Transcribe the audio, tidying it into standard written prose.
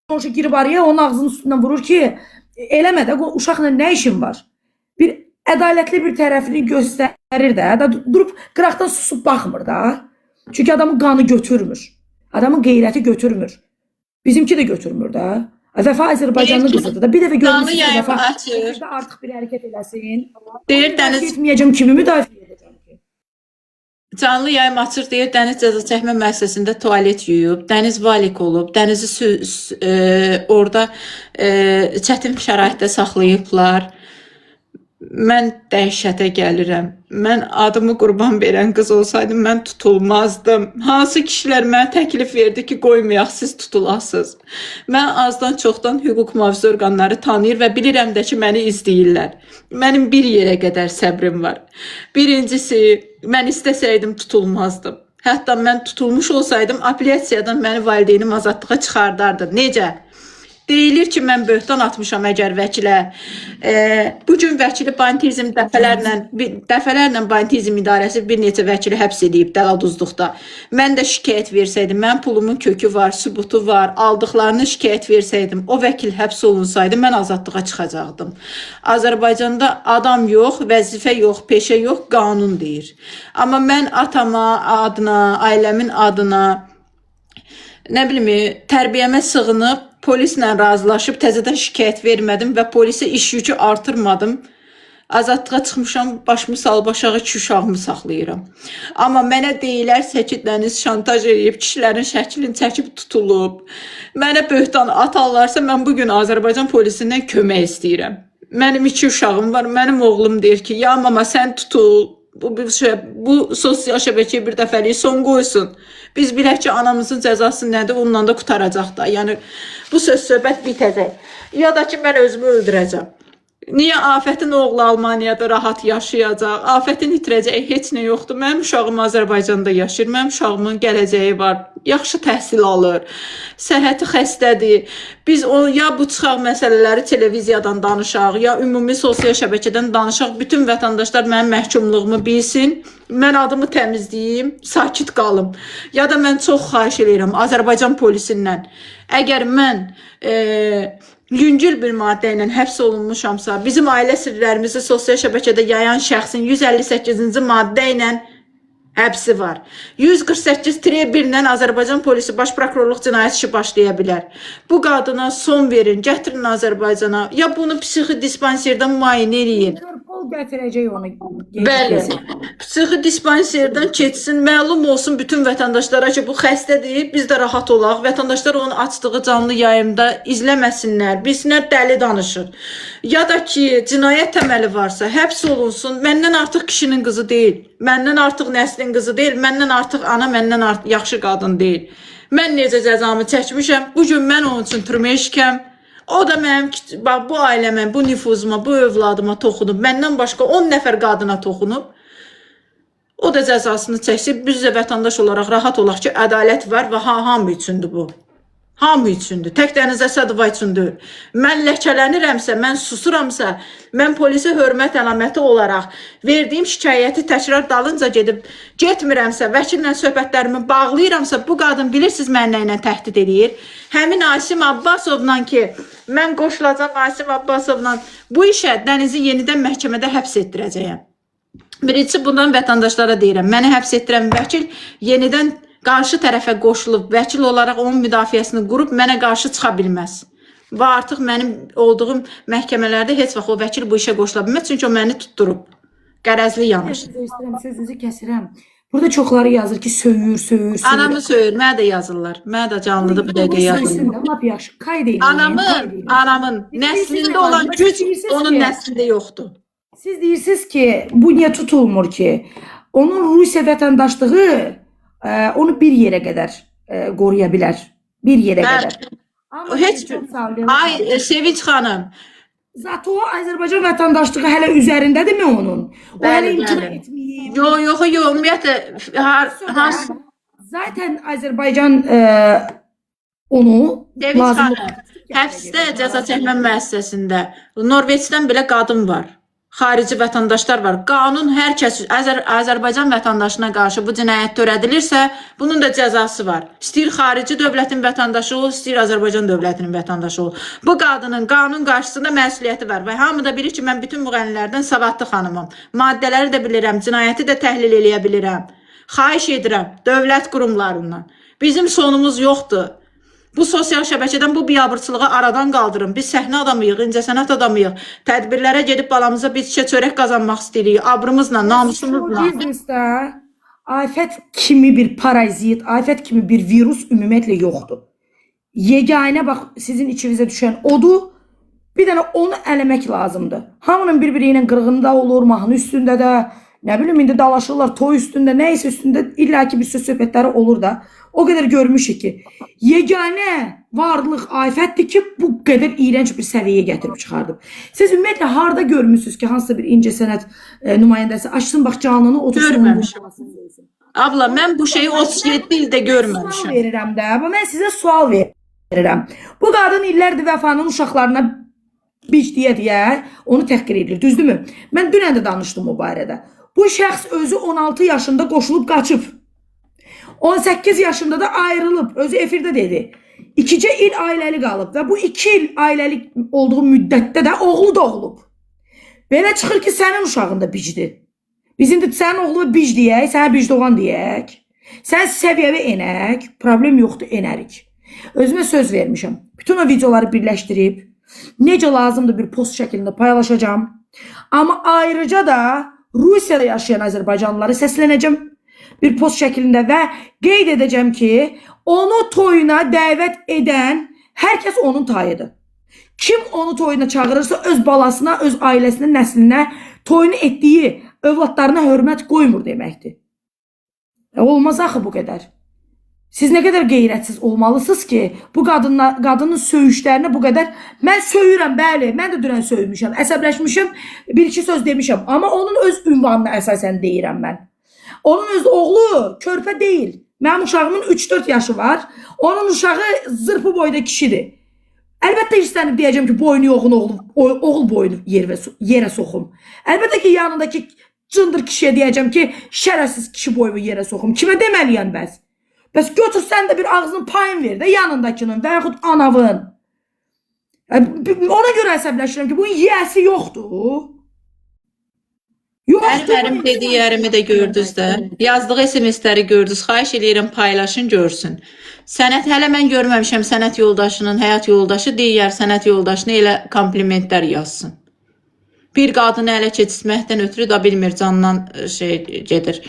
qonşu girib araya onun ağzının üstündən vurur ki, eləmə də, uşaqla nə işin var? Bir ədalətli bir tərəfini göstərir də, durub qıraqdan susub baxmır da. Çünki adamın qanı götürmür. Adamın qeyrəti götürmür. Bizimki də götürmür da. Vəfa Azərbaycanlı qızıdır da. Bir dəfə görmüşsünüz Vəfa artıq bir hərəkət eləsin. Deyir Dəniz etməyəcəm, kimi müdafiə edəcəm ki? canlı yayım açır, deyir Dəniz cəza çəkmə müəssisəsində tualet yuyub, Dəniz valik olub, Dənizi orada çətin şəraitdə saxlayıblar. Mən dəhşətə gəlirəm. Mən adımı qurban verən qız olsaydım, mən tutulmazdım. Hansı kişilər mənə təklif verdi ki, qoymayaq, siz tutulasınız. Mən azdan çoxdan hüquq mühafizə orqanları tanıyır və bilirəm də ki, məni izləyirlər. Mənim bir yerə qədər səbrim var. Birincisi, mən istəsəydim tutulmazdım. Hətta mən tutulmuş olsaydım, apellyasiyadan məni valideynim azadlığa çıxardardı. Necə? Deyilir ki, mən böhtan atmışam əgər vəkilə. Bugün vəkili bantizm dəfələrlə bantizm idarəsi bir neçə vəkili həbs edib dəladuzluqda. Mən də şikayət versəydim, mənim pulumun kökü var, sübutu var, aldıqlarını şikayət versəydim, o vəkil həbs olunsaydı, mən azadlığa çıxacaqdım. Azərbaycanda adam yox, vəzifə yox, peşə yox, qanun deyir. Amma mən atama adına, ailəmin adına, nə bilim, tərbiyəmə sığınıb, polislə razılaşıb təzədən şikayət vermədim və polisi iş yükü artırmadım. Azadlığa çıxmışam, başımı salıb aşağı 2 uşağımı saxlayıram. Amma mənə deyirlərsə ki, Dəniz şantaj edib, kişilərin şəklini çəkib tutulub. Mənə böhtan atarlarsa, mən bugün Azərbaycan polisindən kömək istəyirəm. Mənim 2 uşağım var, mənim oğlum deyir ki, ya mama sən tutul. Bu sosial şəbəkəyə bir dəfəlik son qoysun. Biz bilək ki, anamızın cəzası nədir, onunla da qutaracaq da. Yəni, bu söz-söhbət bitəcək. Ya da ki, mən özümü öldürəcəm. Niyə Afətin oğlu Almaniyada rahat yaşayacaq? Afətin itirəcəyi heç nə yoxdur. Mənim uşağım Azərbaycanda yaşayır. Mənim uşağımın gələcəyi var. Yaxşı təhsil alır. Səhhəti xəstədir. Biz ya bu çıxaq məsələləri televiziyadan danışaq, ya ümumi sosial şəbəkədən danışaq. Bütün vətəndaşlar mənim məhkumluğumu bilsin. Mən adımı təmizləyim, sakit qalım. Ya da mən çox xahiş edirəm Azərbaycan polisindən. Əgər mən yüngül bir maddə ilə həbs olunmuşamsa, bizim ailə sirlərimizi sosial şəbəkədə yayan şəxsin 158-ci maddə ilə həbsi var. 148-1 ilə Azərbaycan polisi baş prokurorluq cinayət işi başlaya bilər. Bu qadına son verin, gətirin Azərbaycana. Ya bunu psixi dispanserdən müayinə eləyin. Pol gətirəcək onu. Bəli. Psixi dispanserdən keçsin, məlum olsun bütün vətəndaşlara ki, bu xəstədir, biz də rahat olaq. Vətəndaşlar onun açdığı canlı yayımda izləməsinlər, bilsinlər dəli danışır. Ya da ki, cinayət təməli varsa, həbs olunsun, məndən artıq kişinin qızı deyil, məndən artıq nəslin qızı deyil, məndən artıq ana, məndən artıq yaxşı qadın deyil. Mən necə cəzamı çəkmişəm, bugün mən onun üçün türməşkəm. O da mənim, bu ailəmə, bu nüfuzuma, bu övladıma toxunub, məndən başqa 10 nəfər qadına toxunub. O da cəzasını çəksin, biz də vətəndaş olaraq rahat olaq ki, ədalət var və hamı üçündür bu. Hamı üçündür, tək Dəniz Əsədova üçündür. Mən ləkələnirəmsə, mən susuramsa, mən polisə hörmət əlaməti olaraq verdiyim şikayəti təkrar dalınca gedib getmirəmsə, vəkillə söhbətlərimi bağlayıramsa, bu qadın bilirsiniz mənə ilə təhdid edir. Həmin Asim Abbasovla ki, mən qoşulacam Asim Abbasovla bu işə Dənizi yenidən məhkəmədə həbs etdirəcəyəm. Birinci bundan vətəndaşlara deyirəm, məni həbs etdirən vəkil yenidən qarşı tərəfə qoşulub, vəkil olaraq onun müdafiəsini qurub mənə qarşı çıxa bilməz. Və artıq mənim olduğum məhkəmələrdə heç vaxt o vəkil bu işə qoşula bilməz, çünki o məni tutturub. Qərəzli yanlış. Sözünüzü kəsirəm. Burada çoxları yazır ki, söyür. Anamı söyür, mənə də yazırlar. Mənə də canlıda bir dəqiqə yazırlar. Lap yaxşı, qayd edin. Anamın nəslində olan güc onun nəslində yoxdur. Siz deyirsiniz ki, bu niyə tutulmur ki? Onun Rusiya vətəndaşlığı onu bir yerə qədər qoruya bilər. Bir yerə qədər. Heç ay Sevinç xanım. Zato Azərbaycan vətəndaşlığı hələ üzərindədirmi onun? O hələ imtina etməyib. Yox, ümumiyyətlə Zaten Azərbaycan onu Sevinç xanım, həbsdə cəza çəkmə müəssisəsində Norveçdən belə qadın var. xarici vətəndaşlar var. Qanun hər kəs Azərbaycan vətəndaşına qarşı bu cinayət törədilirsə, bunun da cəzası var. İstəyir xarici dövlətin vətəndaşı ol, istəyir Azərbaycan dövlətinin vətəndaşı ol. Bu qadının qanun qarşısında məsuliyyəti var və hamı da bilir ki, mən bütün müğənnilərdən savadlı xanımam. Maddələri də bilirəm, cinayəti də təhlil eləyə bilirəm. Xahiş edirəm dövlət qurumlarından. Bizim sonumuz yoxdur. Bu sosial şəbəkədən bu biabırçılığı aradan qaldırın. Biz səhnə adamıyıq, incəsənət adamıyıq. Tədbirlərə gedib balamıza bir şişə çörək qazanmaq istəyirik. Abrımızla, namusumuzla. Bizdə afət kimi bir parazit, afət kimi bir virus ümumiyyətlə yoxdur. Yeganə bax sizin içinizə düşən odur. Bir dənə onu eləmək lazımdır. Hamının bir-biri ilə qırğında olur, mahnı üstündə də, nə bilim indi dalaşırlar, toy üstündə, nəysə üstündə illaki bir söz söhbətləri olur da. O qədər görmüşük ki, yeganə varlıq afətdir ki, bu qədər iyrənc bir səviyyəyə gətirib çıxardıb. Siz ümumiyyətlə harda görmüsünüz ki, hansısa bir incəsənət nümayəndəsi açsın bax canını 30 Görməmişim. Abla, mən bu şeyi 37 ildə görməmişim. Sual verirəm də, mən sizə sual verirəm. Bu qadın illərdir vəfanın uşaqlarına bic deyə onu təhqir edir, düzdürmü? Mən dünən də danışdım o barədə. Bu şəxs özü 16 yaşında qoşulub qaçıb. 18 yaşında da ayrılıb, özü efirdə dedi. 2 il ailəli qalıb və bu 2 il ailəli olduğu müddətdə də oğlu doğulub. Belə çıxır ki, sənin uşağın da bicdir. Bizim də sənin oğlu bic deyək, sənə bic doğan deyək. Sən səviyyəvi enək, problem yoxdur, enərik. Özümə söz vermişəm. Bütün o videoları birləşdirib, necə lazımdır bir post şəklində paylaşacağım. Amma ayrıca da Rusiyada yaşayan Azərbaycanlıları səslənəcəm bir post şəklində və qeyd edəcəm ki, onu toyuna dəvət edən hər kəs onun tayıdır. Kim onu toyuna çağırırsa öz balasına, öz ailəsinə, nəslinə, toyunu etdiyi övladlarına hörmət qoymur deməkdir. Olmaz axı bu qədər. Siz nə qədər qeyrətsiz olmalısınız ki, bu qadının söyüşlərini bu qədər... Mən söyürəm, bəli, mən də dünən söymüşəm, əsəbləşmişəm, bir-iki söz demişəm. Amma onun öz ünvanına əsasən deyirəm mən. Onun öz oğlu körpə deyil. Mənim uşağımın 3-4 yaşı var. Onun uşağı zırpı boyda kişidir. Əlbəttə istənib deyəcəm ki, boynu yoxun oğul boynu yerə soxum. Əlbəttə ki, yanındakı cındır kişiyə deyəcəm ki, şərəfsiz kişi boyunu yerə soxum. Kimə deməliyəm bəs? Bəs götür sən də bir ağzının payın ver də yanındakının və yaxud anavın. Ona görə əsəbləşirəm ki, bunun yiyəsi yoxdur. Mənim dediklərimi də gördünüz də. Yazdığı SMS-ləri gördünüz. Xahiş edirəm paylaşın, görsün. Sənət hələ mən görməmişəm. Sənət yoldaşının həyat yoldaşı deyər, sənət yoldaşına elə komplimentlər yazsın. Bir qadını ələ keçirməkdən ötürü da bilmir, candan gedir.